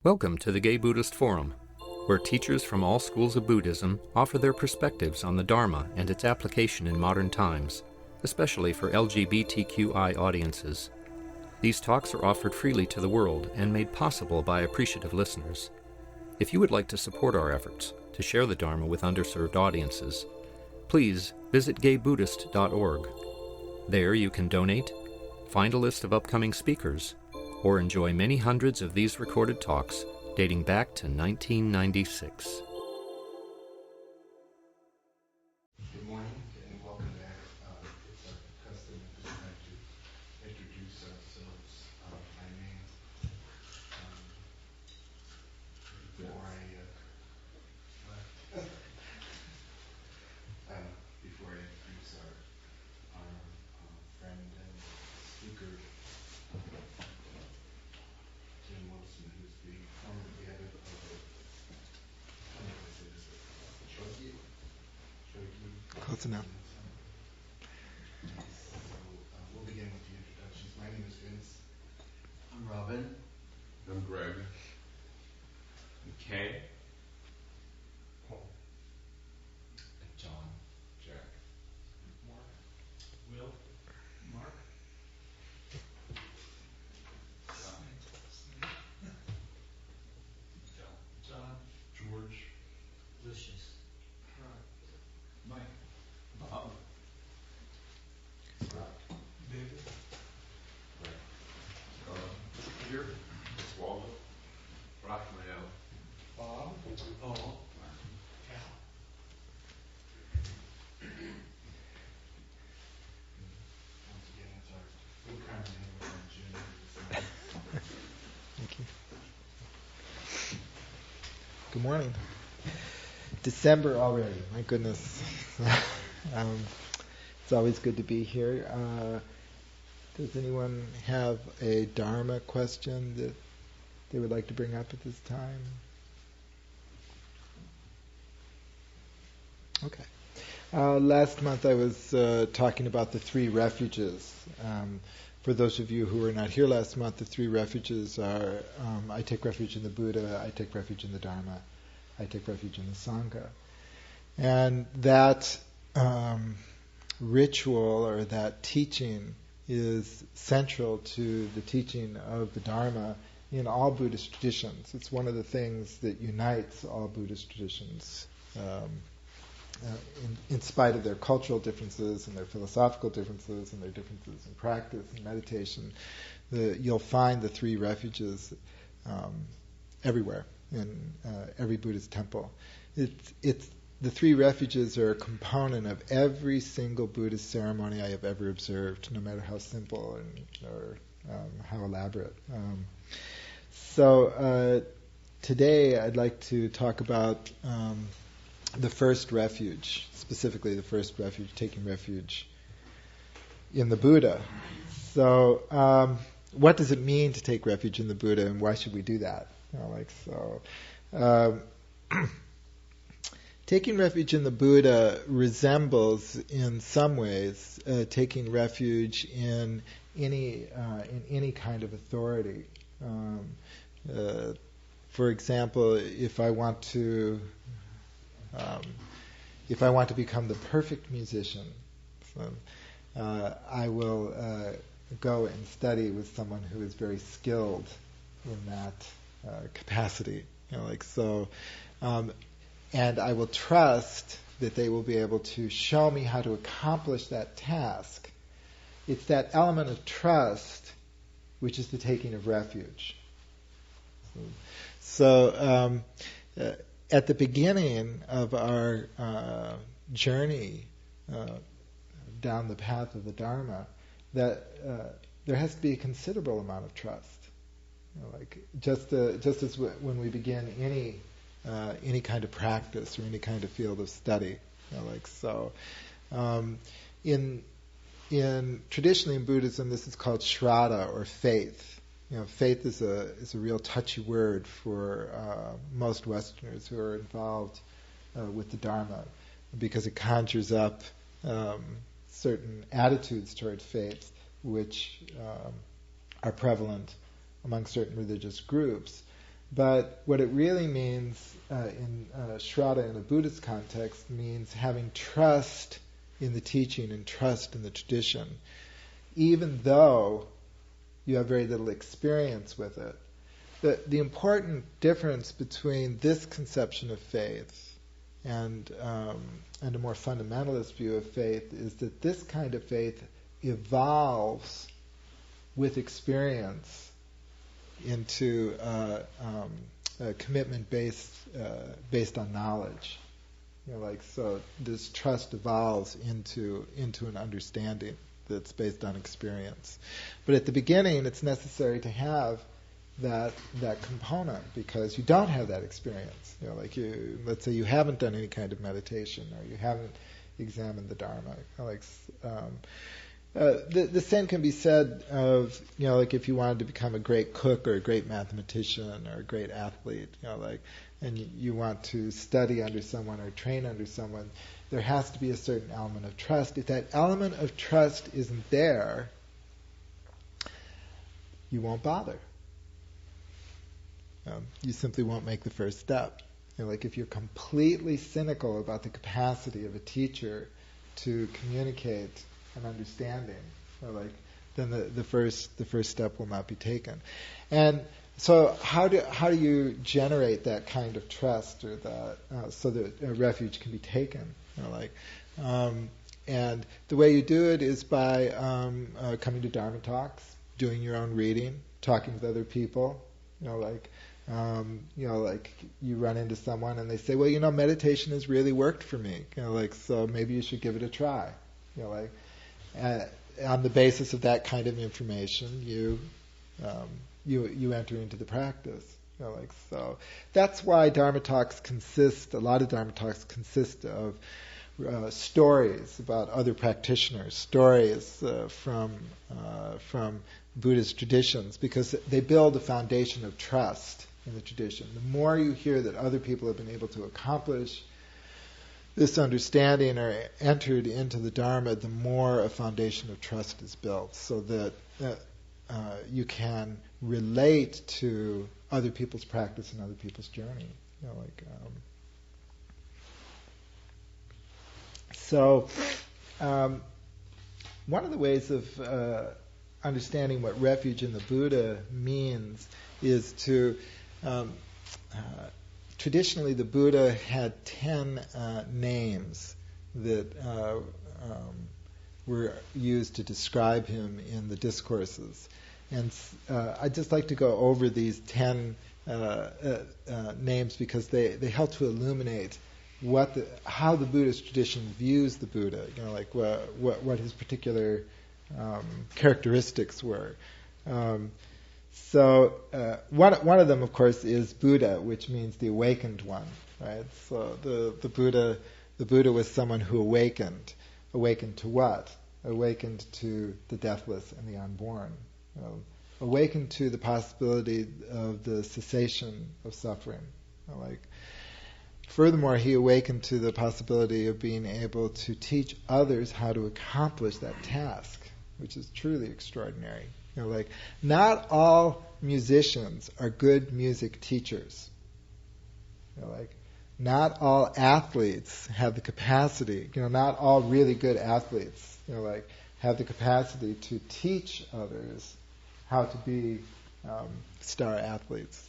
Welcome to the Gay Buddhist Forum, where teachers from all schools of Buddhism offer their perspectives on the Dharma and its application in modern times, especially for LGBTQI audiences. These talks are offered freely to the world and made possible by appreciative listeners. If you would like to support our efforts to share the Dharma with underserved audiences, please visit gaybuddhist.org. There you can donate, find a list of upcoming speakers, or enjoy many hundreds of these recorded talks dating back to 1996. Good morning and welcome back. It's our custom at this time to introduce ourselves by name. Before I introduce our friend and speaker, Tim Wilson, who's the former abbot of, how do I say this, Chogye? Close enough. We'll begin with the introductions. My name is Vince. I'm Robin. I'm Greg. I'm Kay. Paul. And John. Jack. Mark. Will. Mark. John. George. Lucius. Mike. Bob. David. Peter. Waldo. Raphael. Bob. Paul. Cal. Once again, it's our full carnival from June. Thank you. Good morning. December already, my goodness. It's always good to be here. Does anyone have a Dharma question that they would like to bring up at this time? Okay. Last month I was talking about the three refuges. For those of you who were not here last month, the three refuges are, I take refuge in the Buddha, I take refuge in the Dharma, I take refuge in the Sangha. And that ritual or that teaching is central to the teaching of the Dharma in all Buddhist traditions. It's one of the things that unites all Buddhist traditions. In spite of their cultural differences and their philosophical differences and their differences in practice and meditation, you'll find the three refuges everywhere in every Buddhist temple. The three refuges are a component of every single Buddhist ceremony I have ever observed, no matter how simple or how elaborate. So today I'd like to talk about the first refuge, specifically the first refuge, taking refuge in the Buddha. So what does it mean to take refuge in the Buddha, and why should we do that? Taking refuge in the Buddha resembles, in some ways, taking refuge in any kind of authority. For example, if I want to become the perfect musician, I will go and study with someone who is very skilled in that capacity. And I will trust that they will be able to show me how to accomplish that task. It's that element of trust which is the taking of refuge. So at the beginning of our journey down the path of the Dharma, that there has to be a considerable amount of trust. Just as when we begin any kind of practice or any kind of field of study, in traditionally in Buddhism, this is called shraddha or faith. Faith is a real touchy word for most Westerners who are involved with the Dharma, because it conjures up certain attitudes toward faith which are prevalent among certain religious groups. But what it really means in Shraddha in a Buddhist context means having trust in the teaching and trust in the tradition, even though you have very little experience with it. The important difference between this conception of faith and a more fundamentalist view of faith is that this kind of faith evolves with experience into a commitment based on knowledge. So this trust evolves into an understanding that's based on experience. But at the beginning, it's necessary to have that component because you don't have that experience. Let's say you haven't done any kind of meditation or you haven't examined the Dharma. The same can be said of, if you wanted to become a great cook or a great mathematician or a great athlete, and you want to study under someone or train under someone, there has to be a certain element of trust. If that element of trust isn't there, you won't bother. You simply won't make the first step. If you're completely cynical about the capacity of a teacher to communicate an understanding, then the first step will not be taken. And so, how do you generate that kind of trust, or that so that a refuge can be taken? And the way you do it is by coming to Dharma talks, doing your own reading, talking with other people. You run into someone and they say, well, meditation has really worked for me. So maybe you should give it a try. On the basis of that kind of information, you enter into the practice. So that's why a lot of Dharma talks consist of stories about other practitioners, stories from Buddhist traditions, because they build a foundation of trust in the tradition. The more you hear that other people have been able to accomplish this understanding or entered into the Dharma, the more a foundation of trust is built, so that you can relate to other people's practice and other people's journey. So, one of the ways of understanding what refuge in the Buddha means is to traditionally, the Buddha had 10 names that were used to describe him in the discourses. And I'd just like to go over these 10 names because they help to illuminate how the Buddhist tradition views the Buddha, what his particular characteristics were. So one of them, of course, is Buddha, which means the awakened one, right? So the Buddha was someone who awakened. Awakened to what? Awakened to the deathless and the unborn. Awakened to the possibility of the cessation of suffering. Furthermore, he awakened to the possibility of being able to teach others how to accomplish that task, which is truly extraordinary. Not all musicians are good music teachers. Not all athletes have the capacity. Not all really good athletes, have the capacity to teach others how to be star athletes.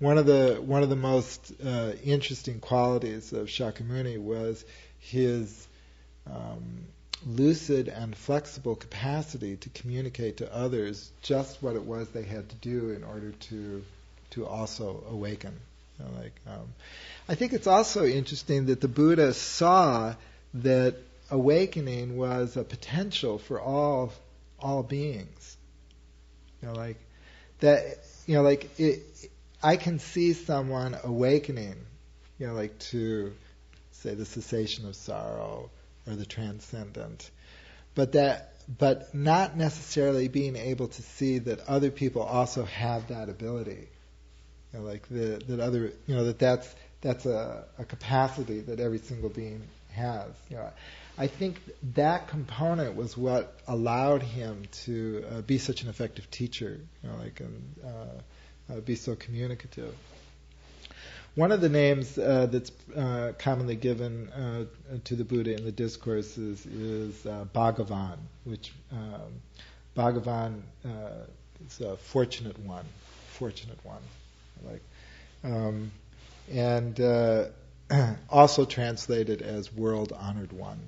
One of the most interesting qualities of Shakyamuni was his lucid and flexible capacity to communicate to others just what it was they had to do in order to also awaken. I think it's also interesting that the Buddha saw that awakening was a potential for all beings. I can see someone awakening, to say the cessation of sorrow or the transcendent, but not necessarily being able to see that other people also have that ability. That's a capacity that every single being has. I think that component was what allowed him to be such an effective teacher. be so communicative. One of the names that's commonly given to the Buddha in the discourses is Bhagavan, which Bhagavan is a fortunate one, and also translated as world honored one.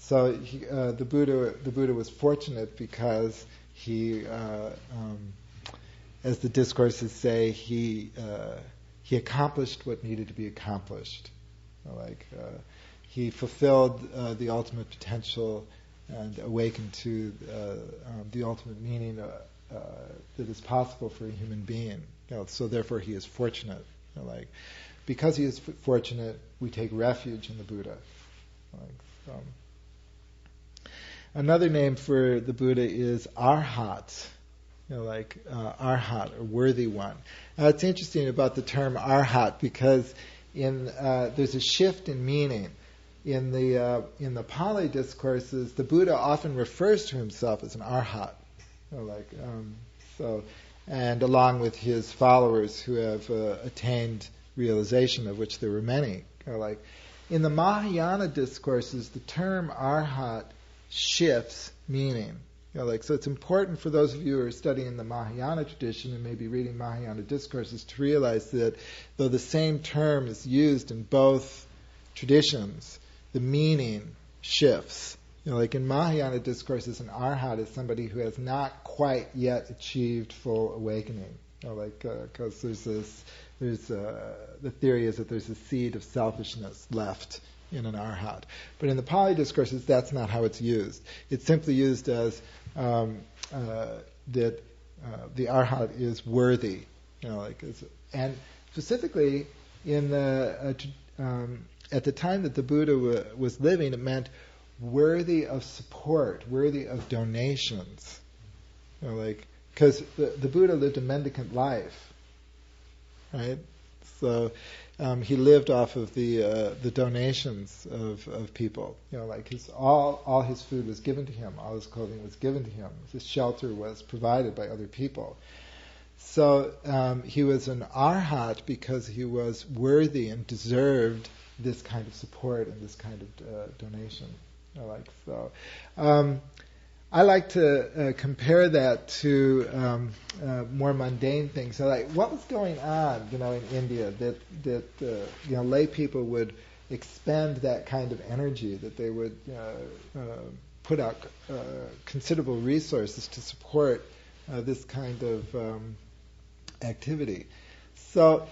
The Buddha was fortunate because he, as the discourses say, he accomplished what needed to be accomplished. He fulfilled the ultimate potential and awakened to the ultimate meaning that is possible for a human being. So therefore, he is fortunate. Because he is fortunate, we take refuge in the Buddha. Another name for the Buddha is Arhat. Arhat, or worthy one. It's interesting about the term Arhat because there's a shift in meaning. In the Pali discourses, the Buddha often refers to himself as an Arhat. And along with his followers who have attained realization, of which there were many. In the Mahayana discourses, the term Arhat shifts meaning. So it's important for those of you who are studying the Mahayana tradition and maybe reading Mahayana discourses to realize that though the same term is used in both traditions, the meaning shifts. In Mahayana discourses, an Arhat is somebody who has not quite yet achieved full awakening. Because the theory is that there's a seed of selfishness left in an Arhat. But in the Pali discourses, that's not how it's used. It's simply used as that the Arhat is worthy. And specifically, in the at the time that the Buddha was living, it meant worthy of support, worthy of donations. Because the Buddha lived a mendicant life, right? So he lived off of the donations of people. All his food was given to him, all his clothing was given to him, his shelter was provided by other people. So he was an Arhat because he was worthy and deserved this kind of support and this kind of donation. I like to compare that to more mundane things. So, what was going on, in India that lay people would expend that kind of energy, that they would put out considerable resources to support this kind of activity. So,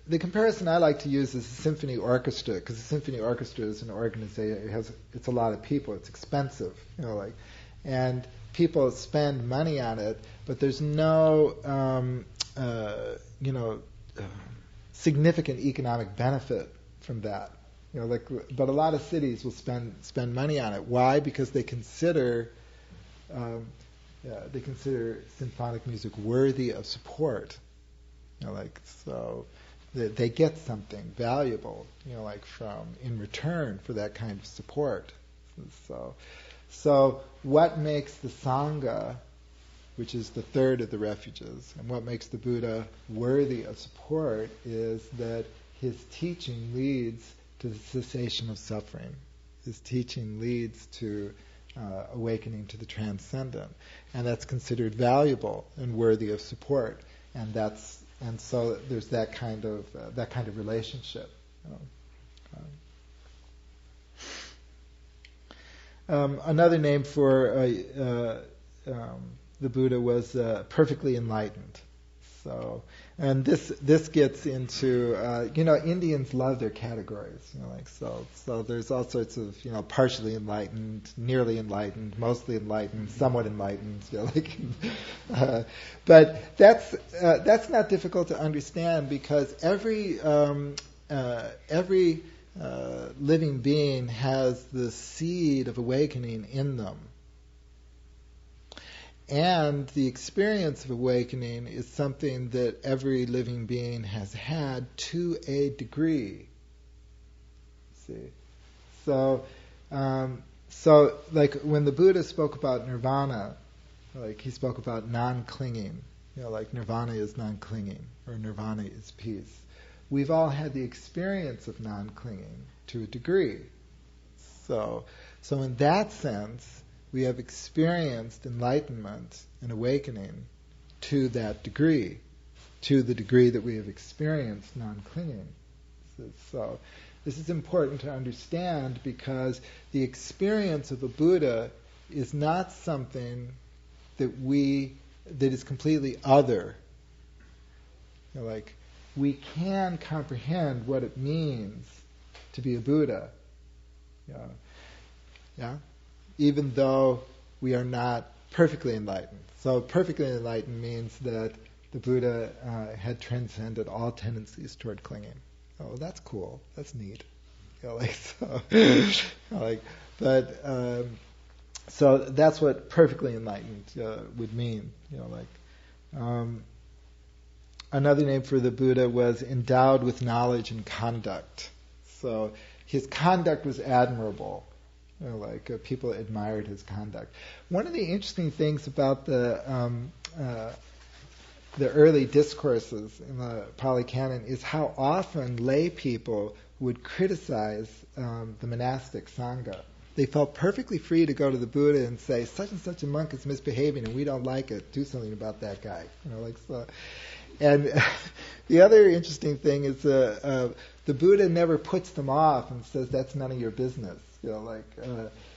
the comparison I like to use is a symphony orchestra, because a symphony orchestra is an organization. It's a lot of people. It's expensive, and people spend money on it, but there's no, significant economic benefit from that. But a lot of cities will spend money on it. Why? Because they consider symphonic music worthy of support. They get something valuable, from in return for that kind of support. So what makes the Sangha, which is the third of the refuges, and what makes the Buddha worthy of support is that his teaching leads to the cessation of suffering. His teaching leads to awakening to the transcendent, and that's considered valuable and worthy of support. And so there's that kind of relationship. Another name for the Buddha was perfectly enlightened. And this gets into Indians love their categories. So there's all sorts of partially enlightened, nearly enlightened, mostly enlightened, somewhat enlightened. But that's not difficult to understand because every living being has the seed of awakening in them. And the experience of awakening is something that every living being has had to a degree. See, so like when the Buddha spoke about nirvana, Like he spoke about non-clinging. Like nirvana is non-clinging, or nirvana is peace. We've all had the experience of non-clinging to a degree. So in that sense, we have experienced enlightenment and awakening to that degree, to the degree that we have experienced non-clinging. So this is important to understand, because the experience of a Buddha is not something that is completely other. Like, we can comprehend what it means to be a Buddha. Yeah? Even though we are not perfectly enlightened. So perfectly enlightened means that the Buddha had transcended all tendencies toward clinging. Oh, that's cool. That's neat. So that's what perfectly enlightened would mean. Another name for the Buddha was endowed with knowledge and conduct. So his conduct was admirable. People admired his conduct. One of the interesting things about the early discourses in the Pali Canon is how often lay people would criticize the monastic sangha. They felt perfectly free to go to the Buddha and say, such and such a monk is misbehaving and we don't like it. Do something about that guy. And the other interesting thing is the Buddha never puts them off and says, that's none of your business.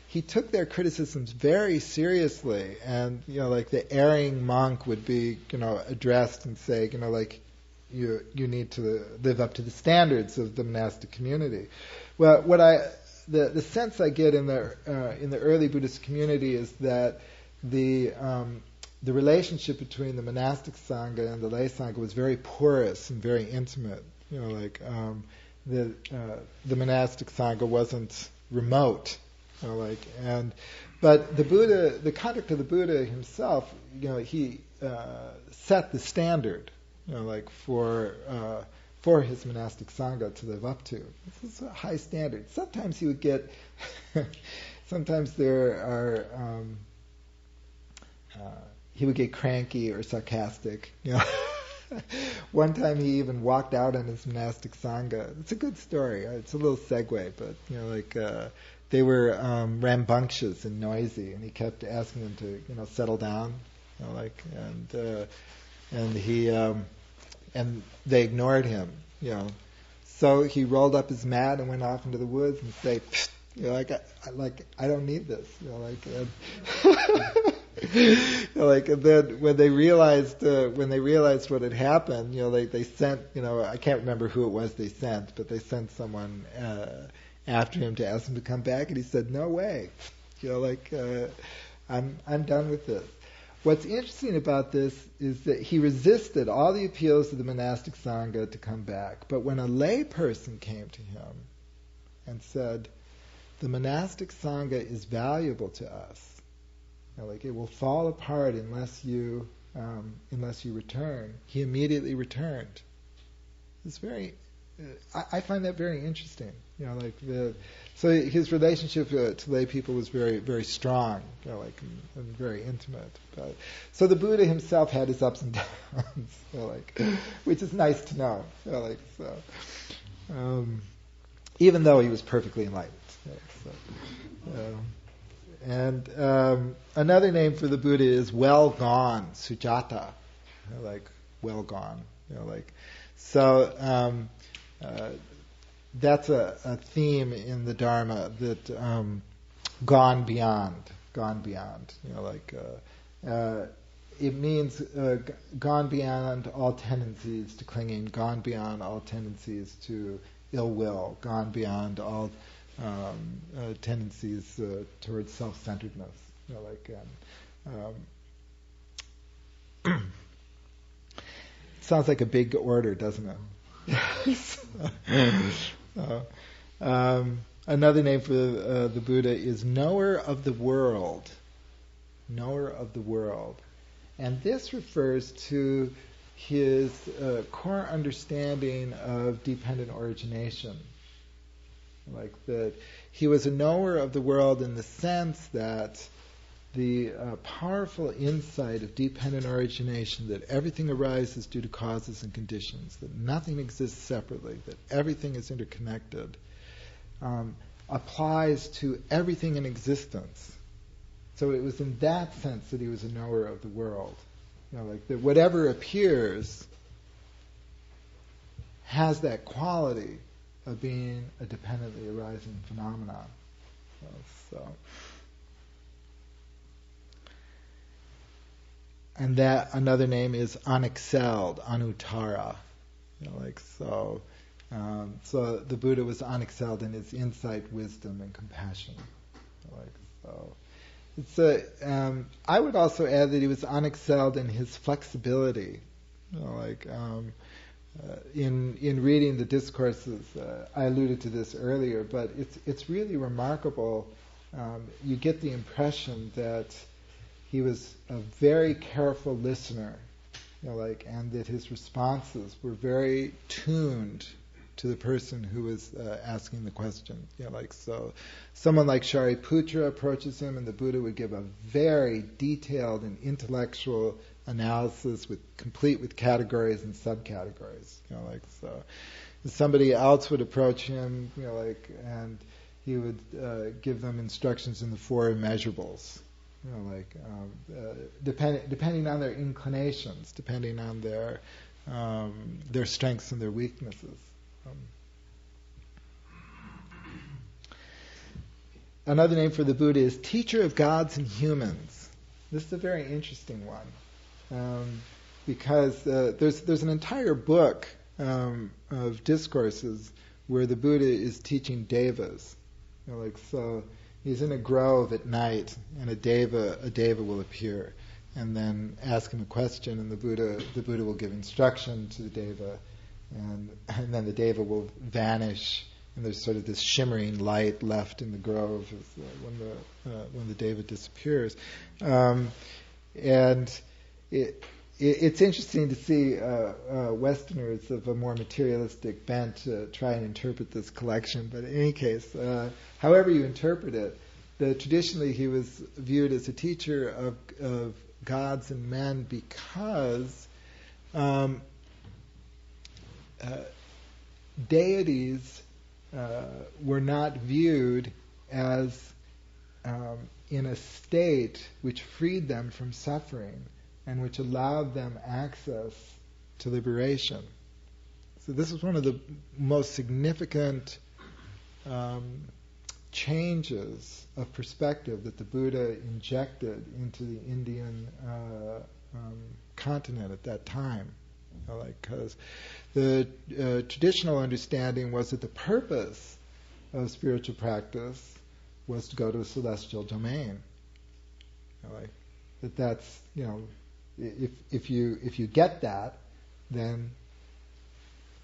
He took their criticisms very seriously, and the erring monk would be addressed and say, you need to live up to the standards of the monastic community. Well, the sense I get in the early Buddhist community is that the relationship between the monastic sangha and the lay sangha was very porous and very intimate. The monastic sangha wasn't remote. But the Buddha, the conduct of the Buddha himself, he set the standard, for his monastic sangha to live up to. This is a high standard. Sometimes he would get, he would get cranky or sarcastic. One time he even walked out on his monastic sangha. It's a good story. It's a little segue, but they were rambunctious and noisy, and he kept asking them to settle down, and they ignored him, So he rolled up his mat and went off into the woods and said, I don't need this, and then when they realized what had happened, they sent, I can't remember who it was they sent, but they sent someone after him to ask him to come back, and he said, no way, I'm done with this. What's interesting about this is that he resisted all the appeals of the monastic sangha to come back. But when a lay person came to him and said, the monastic sangha is valuable to us, it will fall apart unless you return, he immediately returned. It's very, I find that very interesting. So his relationship to lay people was very, very strong, and very intimate. So the Buddha himself had his ups and downs, which is nice to know. Even though he was perfectly enlightened. Another name for the Buddha is well gone, Sujata, well gone. That's a theme in the Dharma, that gone beyond. It means gone beyond all tendencies to clinging, gone beyond all tendencies to ill will, gone beyond all tendencies towards self-centeredness. It sounds like a big order, doesn't it? Another name for the Buddha is knower of the world. Knower of the world. And this refers to his core understanding of dependent origination. That he was a knower of the world in the sense that the powerful insight of dependent origination, that everything arises due to causes and conditions, that nothing exists separately, that everything is interconnected, applies to everything in existence. So it was in that sense that he was a knower of the world. Like that whatever appears has that quality of being a dependently arising phenomenon. And that another name is unexcelled, anuttara. So the Buddha was unexcelled in his insight, wisdom, and compassion. I would also add that he was unexcelled in his flexibility. In reading the discourses, I alluded to this earlier, but it's really remarkable. You get the impression that he was a very careful listener, and that his responses were very tuned to the person who was asking the question. So someone like Shariputra approaches him, and the Buddha would give a very detailed and intellectual analysis complete with categories and subcategories. So somebody else would approach him, and he would give them instructions in the four immeasurables. Depending on their inclinations, depending on their strengths and their weaknesses. Another name for the Buddha is teacher of gods and humans. This is a very interesting one, because there's an entire book of discourses where the Buddha is teaching devas. So he's in a grove at night, and a deva will appear, and then ask him a question, and the Buddha will give instruction to the deva, and then the deva will vanish, and there's sort of this shimmering light left in the grove when the deva disappears, and it's interesting to see Westerners of a more materialistic bent try and interpret this collection. But in any case, however you interpret it, traditionally he was viewed as a teacher of gods and men because deities were not viewed as in a state which freed them from suffering and which allowed them access to liberation. So this is one of the most significant changes of perspective that the Buddha injected into the Indian continent at that time. Because the traditional understanding was that the purpose of spiritual practice was to go to a celestial domain. That's if you get that, then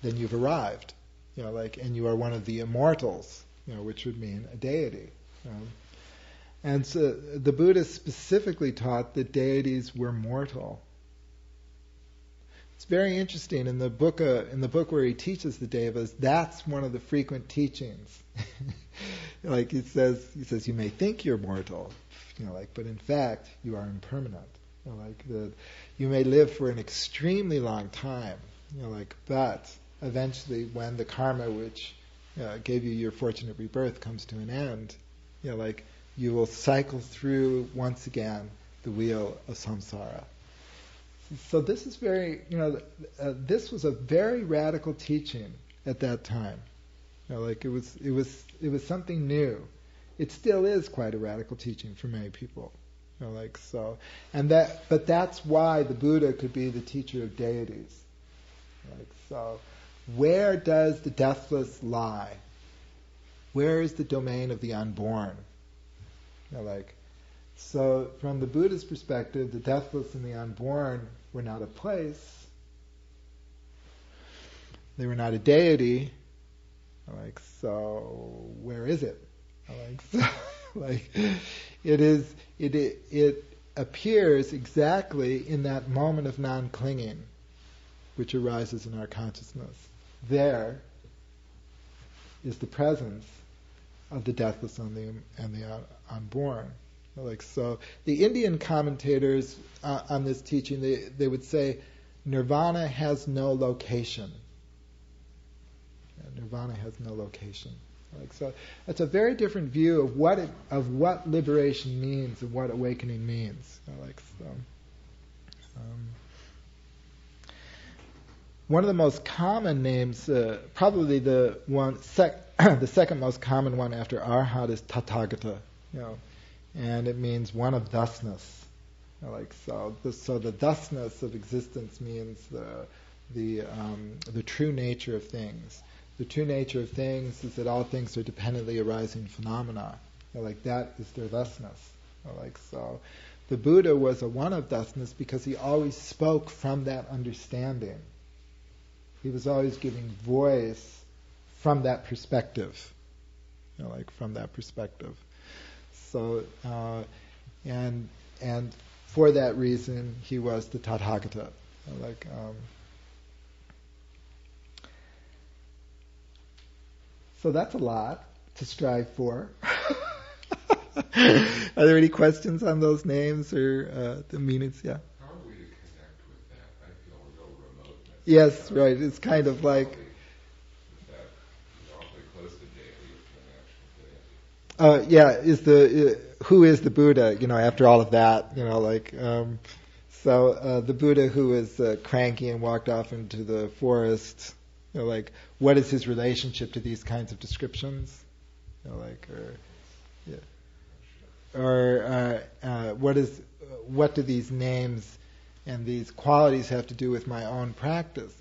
you've arrived. And you are one of the immortals, which would mean a deity. And so the Buddha specifically taught that deities were mortal. It's very interesting in the book where he teaches the devas. That's one of the frequent teachings. He says, you may think you're mortal, but in fact you are impermanent. You may live for an extremely long time, but eventually, when the karma which gave you your fortunate rebirth comes to an end, you will cycle through once again the wheel of samsara. So this is this was a very radical teaching at that time. It was something new. It still is quite a radical teaching for many people. But that's why the Buddha could be the teacher of deities. Where does the deathless lie? Where is the domain of the unborn? So from the Buddha's perspective, the deathless and the unborn were not a place. They were not a deity. So where is it? It appears exactly in that moment of non-clinging which arises in our consciousness. There is the presence of the deathless and the unborn. Like so, the Indian commentators on this teaching, they would say, nirvana has no location. Nirvana has no location. Like so, that's a very different view of what liberation means and what awakening means. Like so. One of the most common names, probably the second most common one after Arhat is Tathagata, and it means one of thusness. Like so, the thusness of existence means the true nature of things. The true nature of things is that all things are dependently arising phenomena. Like that is their thusness. Like so, the Buddha was a one of thusness because he always spoke from that understanding. He was always giving voice from that perspective, like from that perspective. So, and for that reason, he was the Tathagata. So that's a lot to strive for. Are there any questions on those names or the meanings? Yeah. How are we to connect with that? I feel real remote. Yes, right. It's kind of like. That awfully close to deity, an actual deity. Who is the Buddha? After all of that, so the Buddha who was cranky and walked off into the forest. What is his relationship to these kinds of descriptions? What do these names and these qualities have to do with my own practice?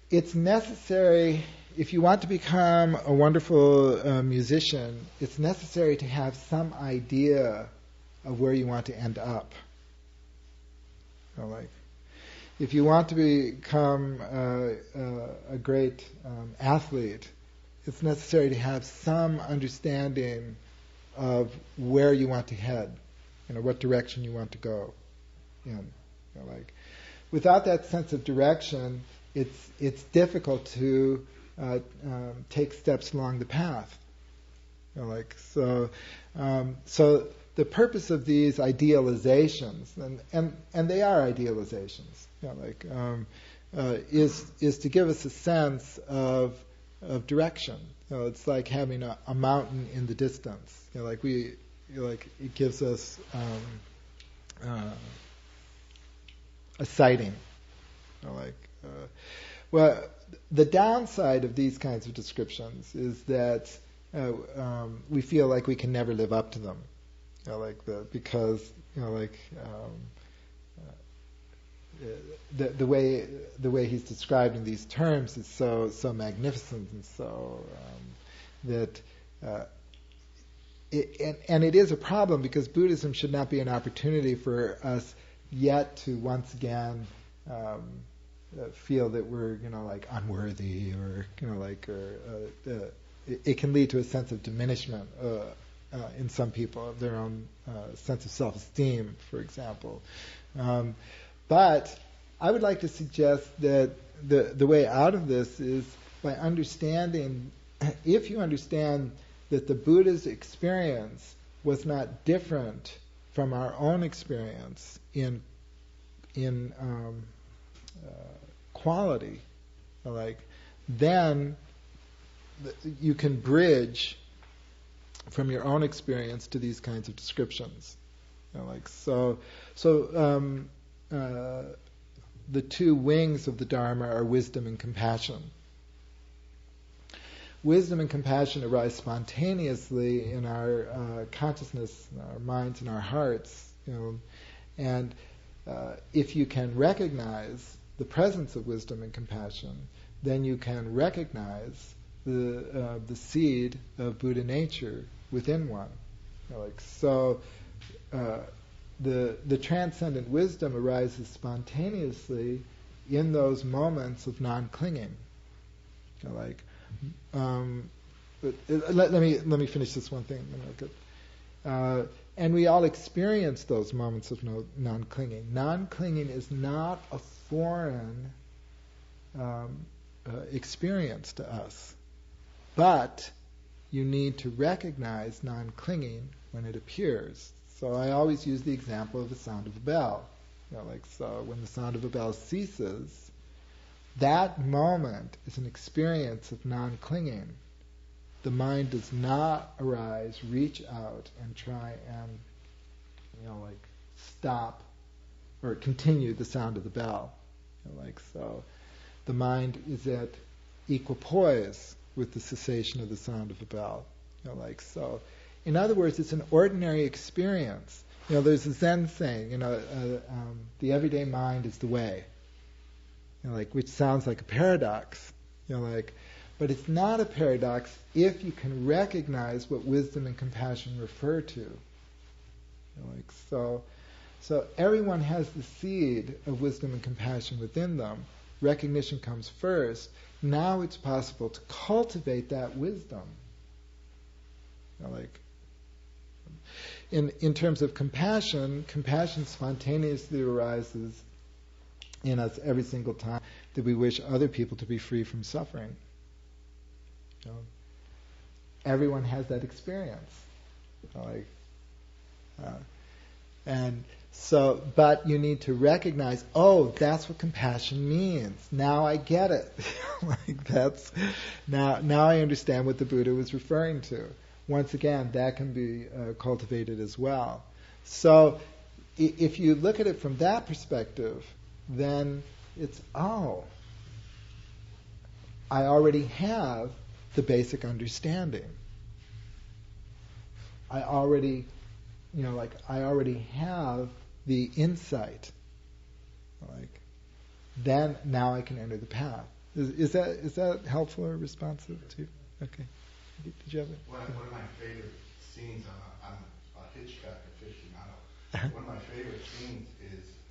It's necessary, if you want to become a wonderful musician, it's necessary to have some idea of where you want to end up. If you want to become a great athlete, it's necessary to have some understanding of where you want to head, what direction you want to go in. Without that sense of direction, it's difficult to take steps along the path. So the purpose of these idealizations, and they are idealizations, is to give us a sense of direction. It's like having a mountain in the distance. It gives us a sighting. Well, the downside of these kinds of descriptions is that we feel like we can never live up to them. Because the way he's described in these terms is so magnificent and so that it is a problem because Buddhism should not be an opportunity for us yet to once again feel that we're unworthy or it can lead to a sense of diminishment in some people of their own sense of self-esteem, for example. But I would like to suggest that the way out of this is by understanding, if you understand that the Buddha's experience was not different from our own experience in quality, then you can bridge from your own experience to these kinds of descriptions. The two wings of the Dharma are wisdom and compassion. Wisdom and compassion arise spontaneously in our consciousness, in our minds, and our hearts. And if you can recognize the presence of wisdom and compassion, then you can recognize the seed of Buddha nature within one. The transcendent wisdom arises spontaneously in those moments of non-clinging. Let me finish this one thing. And we all experience those moments of non-clinging. Non-clinging is not a foreign experience to us, but you need to recognize non-clinging when it appears. So I always use the example of the sound of a bell. So when the sound of a bell ceases, that moment is an experience of non-clinging. The mind does not arise, reach out, and try and stop or continue the sound of the bell. So the mind is at equal poise with the cessation of the sound of a bell. So in other words, it's an ordinary experience. There's a Zen saying, the everyday mind is the way, which sounds like a paradox, but it's not a paradox if you can recognize what wisdom and compassion refer to. So everyone has the seed of wisdom and compassion within them. Recognition comes first. Now it's possible to cultivate that wisdom. In terms of compassion spontaneously arises in us every single time that we wish other people to be free from suffering. Everyone has that experience. But you need to recognize, that's what compassion means. Now I get it. Now I understand what the Buddha was referring to. Once again, that can be cultivated as well. So if you look at it from that perspective, then it's, I already have the basic understanding. I already have the insight. Then now I can enter the path. Is that helpful or responsive to you? Okay. Did you have it? One of my favorite scenes, I'm a Hitchcock aficionado. One of my favorite scenes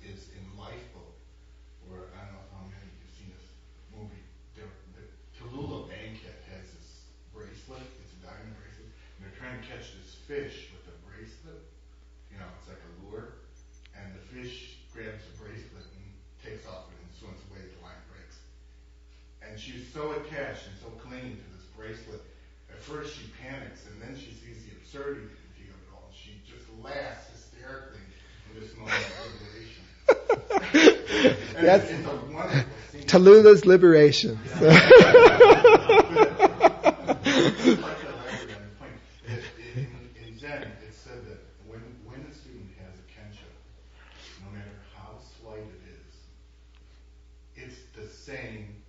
is in Lifeboat, where I don't know how many of you have seen this movie. The Tallulah Bankhead has this bracelet. It's a diamond bracelet, and they're trying to catch this fish with the bracelet. It's like a lure, and the fish grabs the bracelet and takes off and swims away. The line breaks, and she's so attached and so clinging to this bracelet. At first she panics, and then she sees the absurdity of it all. She just laughs hysterically in this moment of liberation. That's it's a wonderful scene. Tallulah's liberation. Yeah. In Zen, it's said that when a student has a kensho, no matter how slight it is, it's the same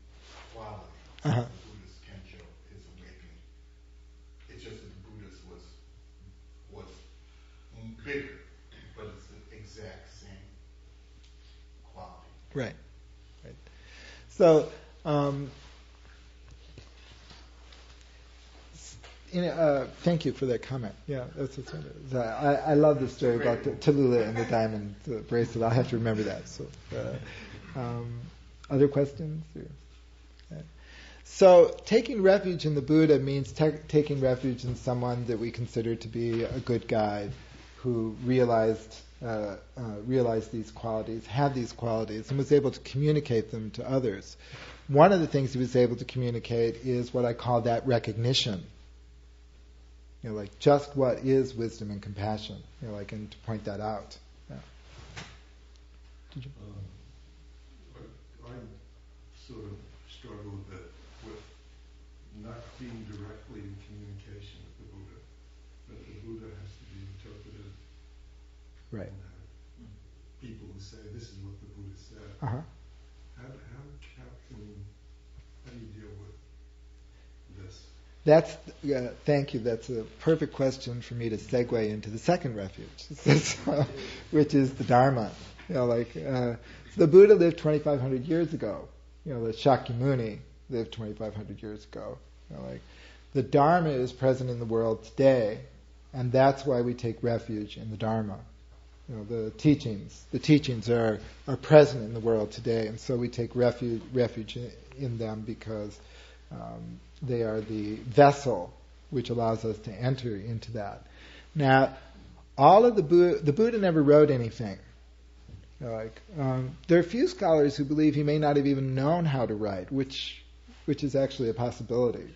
quality. Uh-huh. The Buddhist kensho is awakening. It's just that the Buddhist was bigger, but it's the exact same quality. Right. So, thank you for that comment. Yeah, I love the story about the Tallulah and the diamond bracelet. I'll have to remember that. So, other questions? So, taking refuge in the Buddha means taking refuge in someone that we consider to be a good guide, who realized these qualities, had these qualities, and was able to communicate them to others. One of the things he was able to communicate is what I call that recognition. Just what is wisdom and compassion, and to point that out. Yeah. Did you? I sort of struggle a bit with not being directly in communication with the Buddha, but the Buddha has to be interpreted. Right. And people who say this is what the Buddha said. Uh-huh. How do you deal with this? Thank you. That's a perfect question for me to segue into the second refuge, which is the Dharma. So the Buddha lived 2,500 years ago. The Shakyamuni lived 2,500 years ago. The Dharma is present in the world today, and that's why we take refuge in the Dharma. The teachings are present in the world today, and so we take refuge in them because they are the vessel which allows us to enter into that. Now, all of the Buddha never wrote anything. There are a few scholars who believe he may not have even known how to write, which is actually a possibility.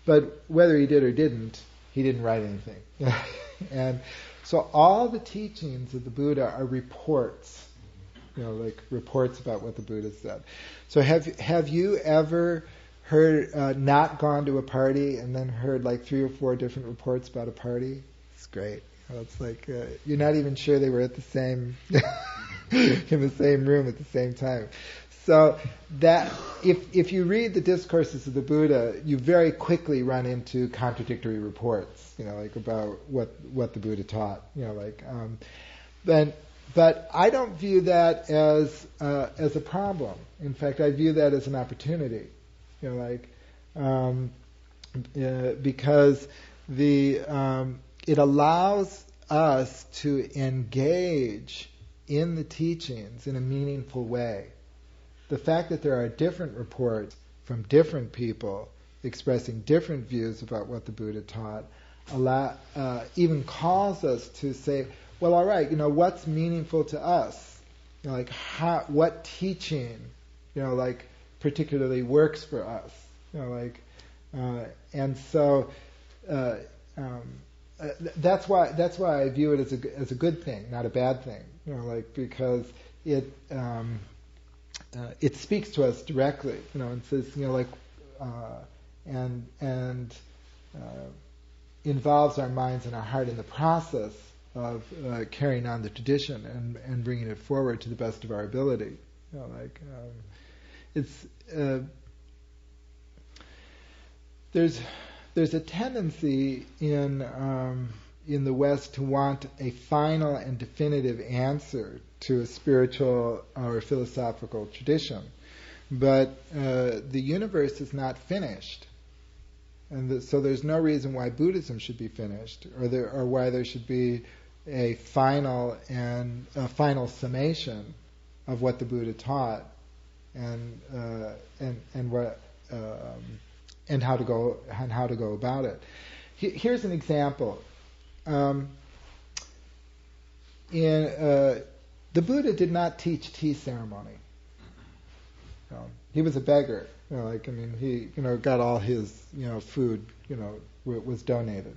But whether he did or didn't, he didn't write anything. And so all the teachings of the Buddha are reports, like reports about what the Buddha said. So have you ever heard, not gone to a party and then heard like 3 or 4 different reports about a party? It's great. It's like you're not even sure they were at the same in the same room at the same time. So that if you read the discourses of the Buddha, you very quickly run into contradictory reports, like about what the Buddha taught, but I don't view that as a problem. In fact, I view that as an opportunity, because it allows us to engage in the teachings in a meaningful way. The fact that there are different reports from different people expressing different views about what the Buddha taught even calls us to say, well, all right, what's meaningful to us? What teaching, particularly works for us? And so that's why I view it as a good thing, not a bad thing. Because it speaks to us directly, and says, and involves our minds and our heart in the process of carrying on the tradition and bringing it forward to the best of our ability. There's a tendency in the West to want a final and definitive answer to a spiritual or philosophical tradition, but the universe is not finished, and so there's no reason why Buddhism should be finished, or why there should be a final summation of what the Buddha taught, and how to go about it. Here's an example. The Buddha did not teach tea ceremony. He was a beggar. He got all his food was donated.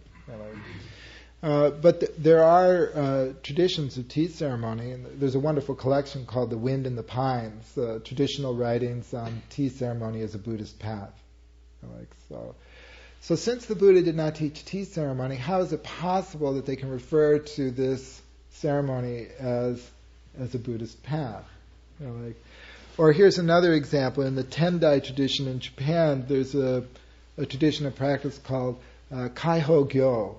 But there are traditions of tea ceremony, and there's a wonderful collection called The Wind and the Pines, traditional writings on tea ceremony as a Buddhist path. So since the Buddha did not teach tea ceremony, how is it possible that they can refer to this ceremony as a Buddhist path? Or here's another example. In the Tendai tradition in Japan, there's a tradition of practice called Kaiho Gyo.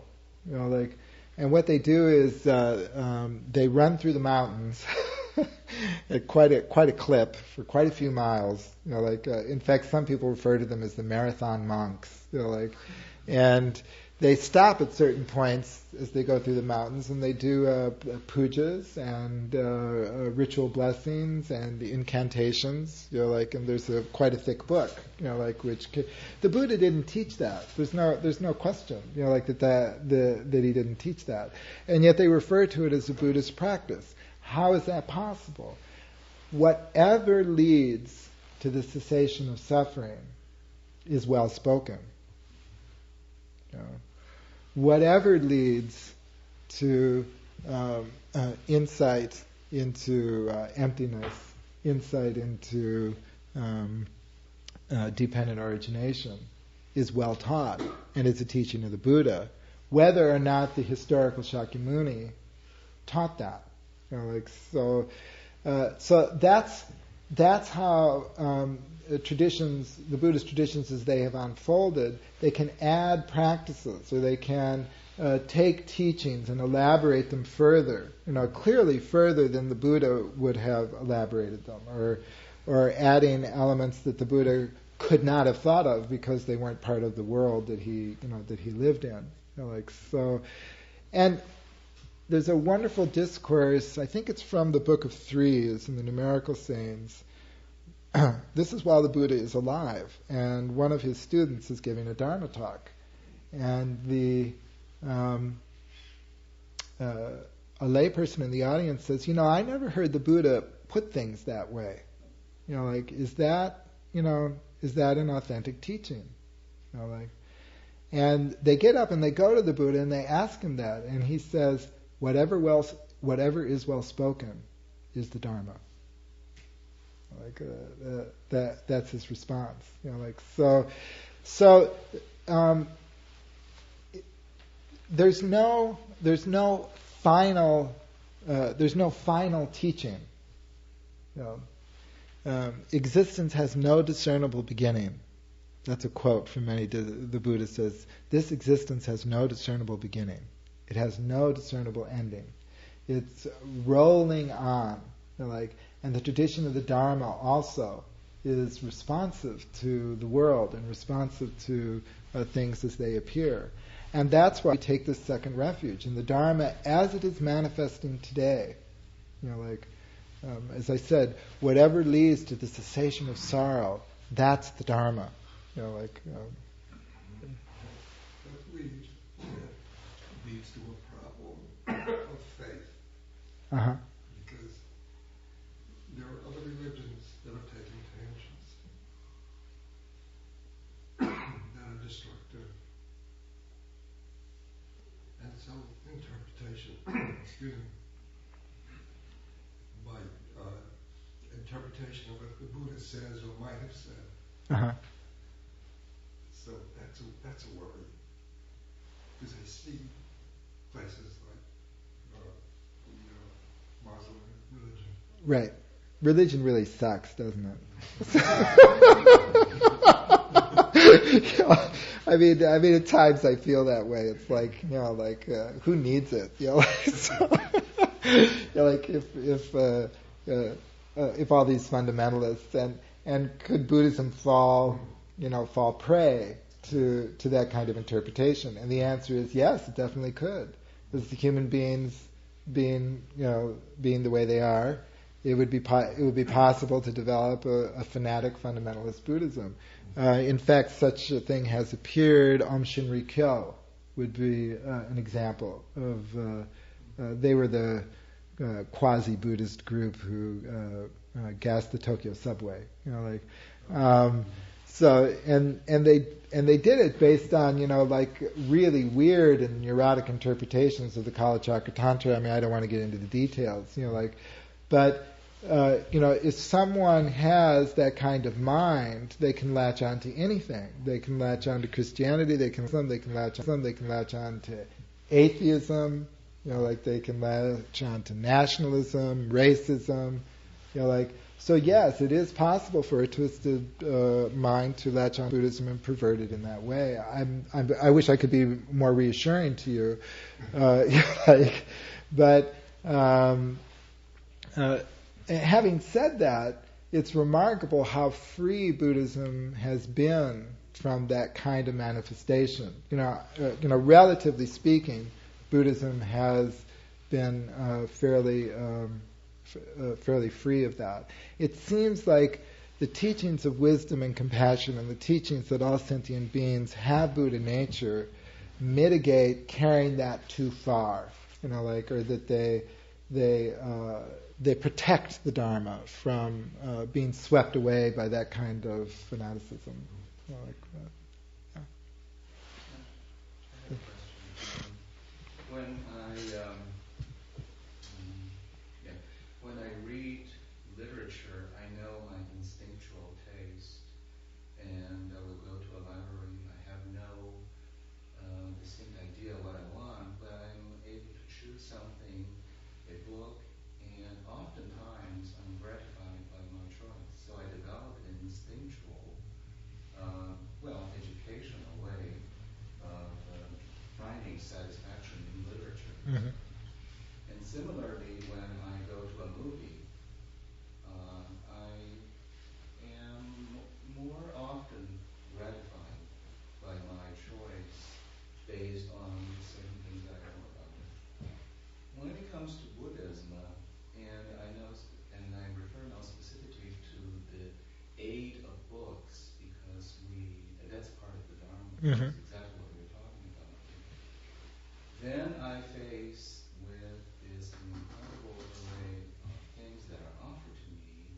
And what they do is they run through the mountains at quite a clip for quite a few miles. In fact, some people refer to them as the marathon monks. And they stop at certain points as they go through the mountains, and they do pujas and ritual blessings and incantations. And there's quite a thick book. The Buddha didn't teach that. There's no question. That he didn't teach that, and yet they refer to it as a Buddhist practice. How is that possible? Whatever leads to the cessation of suffering is well spoken. Whatever leads to insight into emptiness, insight into dependent origination, is well taught, and is a teaching of the Buddha, whether or not the historical Shakyamuni taught that. So that's how traditions, the Buddhist traditions as they have unfolded, they can add practices, or they can take teachings and elaborate them further, clearly further than the Buddha would have elaborated them, or adding elements that the Buddha could not have thought of because they weren't part of the world that he lived in. And there's a wonderful discourse, I think it's from the Book of Threes in the Numerical Sayings. This is while the Buddha is alive, and one of his students is giving a Dharma talk, and a layperson in the audience says, I never heard the Buddha put things that way. Is that an authentic teaching? And they get up and they go to the Buddha and they ask him that, and he says, whatever is well spoken is the Dharma. Like that's his response. There's no final teaching. Existence has no discernible beginning. That's a quote from the Buddha says, this existence has no discernible beginning. It has no discernible ending. It's rolling on. And the tradition of the Dharma also is responsive to the world and responsive to things as they appear. And that's why we take this second refuge. In the Dharma, as it is manifesting today, as I said, whatever leads to the cessation of sorrow, that's the Dharma. That leads to a problem of faith. Uh-huh. Because there are other religions that are taking tangents that are destructive. And so interpretation, excuse me, by interpretation of what the Buddha says or might have said. Uh-huh. So that's a worry. Because I see places like the Muslim religion. Right. Religion really sucks, doesn't it? I mean, at times I feel that way. It's like, who needs it? If all these fundamentalists and could Buddhism fall prey to that kind of interpretation? And the answer is yes, it definitely could. As the human beings being the way they are, it would be possible to develop a fanatic fundamentalist Buddhism. In fact, such a thing has appeared. Aum Shinrikyo Kyo would be an example of. They were the quasi-Buddhist group who gassed the Tokyo subway. So they did it based on really weird and neurotic interpretations of the Kala Chakra Tantra. I mean, I don't want to get into the details. But if someone has that kind of mind, they can latch on to anything. They can latch on to Christianity. They can latch on to atheism. They can latch on to nationalism, racism. So yes, it is possible for a twisted mind to latch on to Buddhism and pervert it in that way. I wish I could be more reassuring to you, but. Having said that, it's remarkable how free Buddhism has been from that kind of manifestation. Relatively speaking, Buddhism has been fairly free of that. It seems like the teachings of wisdom and compassion and the teachings that all sentient beings have Buddha nature mitigate carrying that too far. Or that they protect the Dharma from being swept away by that kind of fanaticism. When I read literature, I know my instinctual taste, and I will go to a library. I have no distinct idea what I want, but I'm able to choose something, a book, and oftentimes I'm gratified by my choice. So I develop an instinctual, educational way of finding satisfaction in literature. Mm-hmm. And similarly, when I go to a movie, I am more often gratified by my choice based on certain things I know about it. When it comes to Buddhism, and I refer now specifically to the aid of books, because that's part of the Dharma, Mm-hmm. That's exactly what we're talking about here. Then I face with this incredible array of things that are offered to me,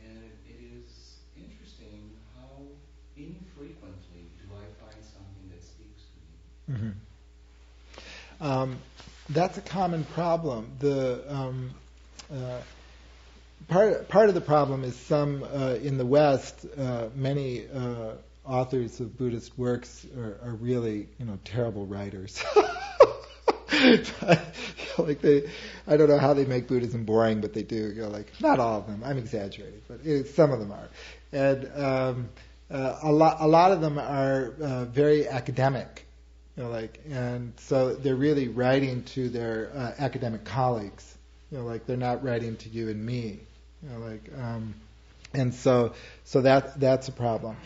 and it is interesting how infrequently do I find something that speaks to me. That's a common problem. Part of the problem is some in the West, many authors of Buddhist works are really, terrible writers. I don't know how they make Buddhism boring, but they do. Not all of them. I'm exaggerating, but some of them are. And a lot of them are very academic. And so they're really writing to their academic colleagues. They're not writing to you and me. And so that's a problem.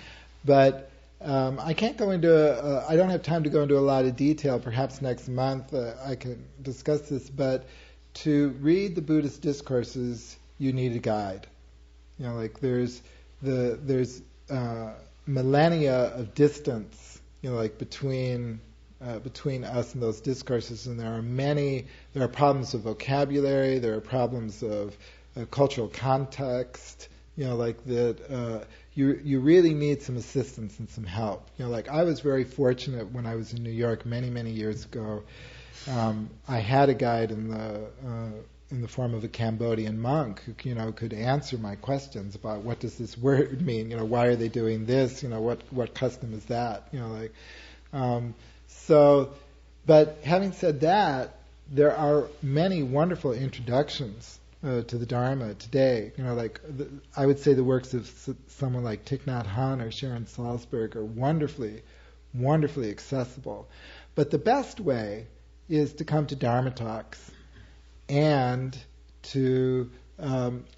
But I can't go into. I don't have time to go into a lot of detail. Perhaps next month I can discuss this. But to read the Buddhist discourses, you need a guide. There's millennia of distance. Between us and those discourses, and there are problems of vocabulary, there are problems of cultural context, that you really need some assistance and some help. I was very fortunate when I was in New York many years ago. I had a guide in the form of a Cambodian monk who could answer my questions about what does this word mean, why are they doing this, what custom is that, but having said that, there are many wonderful introductions to the Dharma today. I would say the works of someone like Thich Nhat Hanh or Sharon Salzberg are wonderfully accessible. But the best way is to come to Dharma talks and to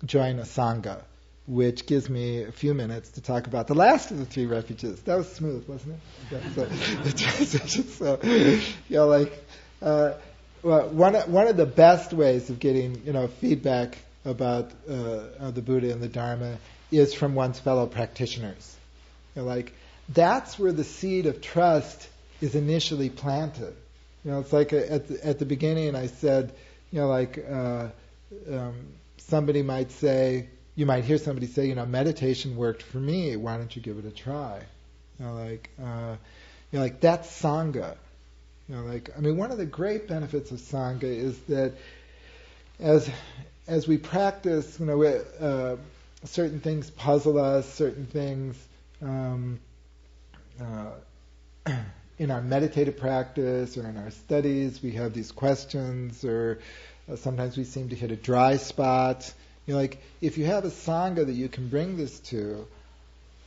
join a Sangha, which gives me a few minutes to talk about the last of the three refuges. That was smooth, wasn't it? One of the best ways of getting feedback about the Buddha and the Dharma is from one's fellow practitioners. That's where the seed of trust is initially planted. It's like at the beginning I said, somebody might say. You might hear somebody say, meditation worked for me. Why don't you give it a try? That's Sangha. One of the great benefits of Sangha is that as we practice, certain things puzzle us, certain things in our meditative practice or in our studies, we have these questions, or sometimes we seem to hit a dry spot. If you have a Sangha that you can bring this to,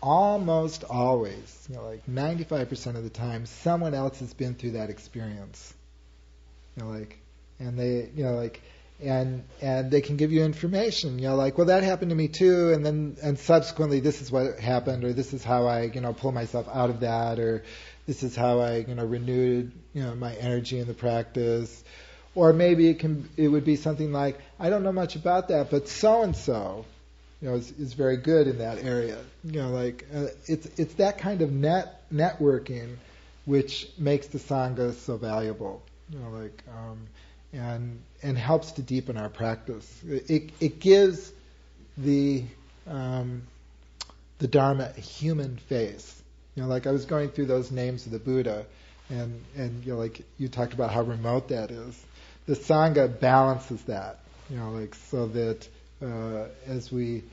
almost always, 95% of the time, someone else has been through that experience. And they, and they can give you information. Well, that happened to me too, and subsequently this is what happened, or this is how I, pull myself out of that, or this is how I, renewed, my energy in the practice. Or maybe it would be something like, I don't know much about that, but so and so, is very good in that area. It's that kind of networking which makes the Sangha so valuable. And helps to deepen our practice. It gives the Dharma a human face. I was going through those names of the Buddha, and you talked about how remote that is. The Sangha balances that, so that as we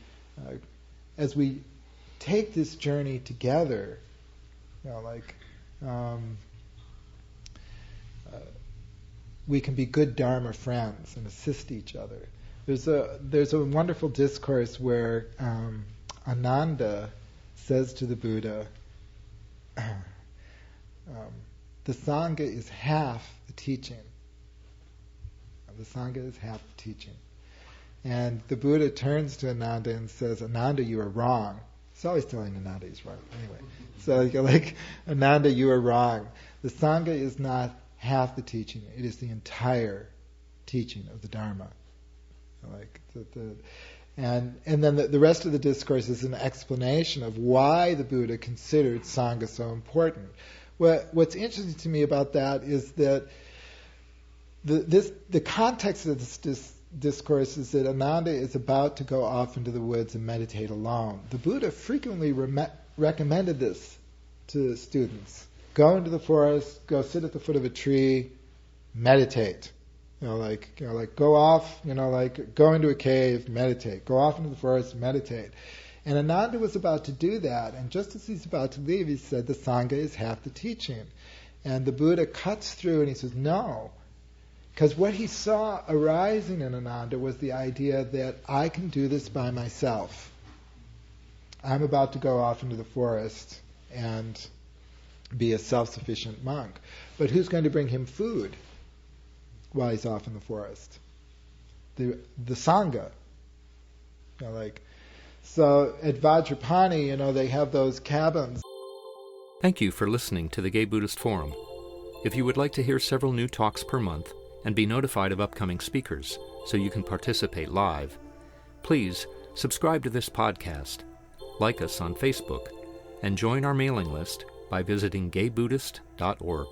take this journey together, we can be good Dharma friends and assist each other. There's a wonderful discourse where Ananda says to the Buddha, the Sangha is half the teaching. The Sangha is half the teaching. And the Buddha turns to Ananda and says, Ananda, you are wrong. He's always telling Ananda he's wrong. Anyway, so you're Ananda, you are wrong. The Sangha is not half the teaching. It is the entire teaching of the Dharma. And then the rest of the discourse is an explanation of why the Buddha considered Sangha so important. What's interesting to me about that is that the context of this discourse is that Ananda is about to go off into the woods and meditate alone. The Buddha frequently recommended this to students. Go into the forest, go sit at the foot of a tree, meditate. Like go off, like go into a cave, meditate. Go off into the forest, meditate. And Ananda was about to do that, and just as he's about to leave, he said, the Sangha is half the teaching. And the Buddha cuts through and he says, no. Because what he saw arising in Ananda was the idea that I can do this by myself. I'm about to go off into the forest and be a self-sufficient monk. But who's going to bring him food while he's off in the forest? The Sangha. So at Vajrapani, they have those cabins. Thank you for listening to the Gay Buddhist Forum. If you would like to hear several new talks per month and be notified of upcoming speakers so you can participate live, please subscribe to this podcast, like us on Facebook, and join our mailing list by visiting gaybuddhist.org.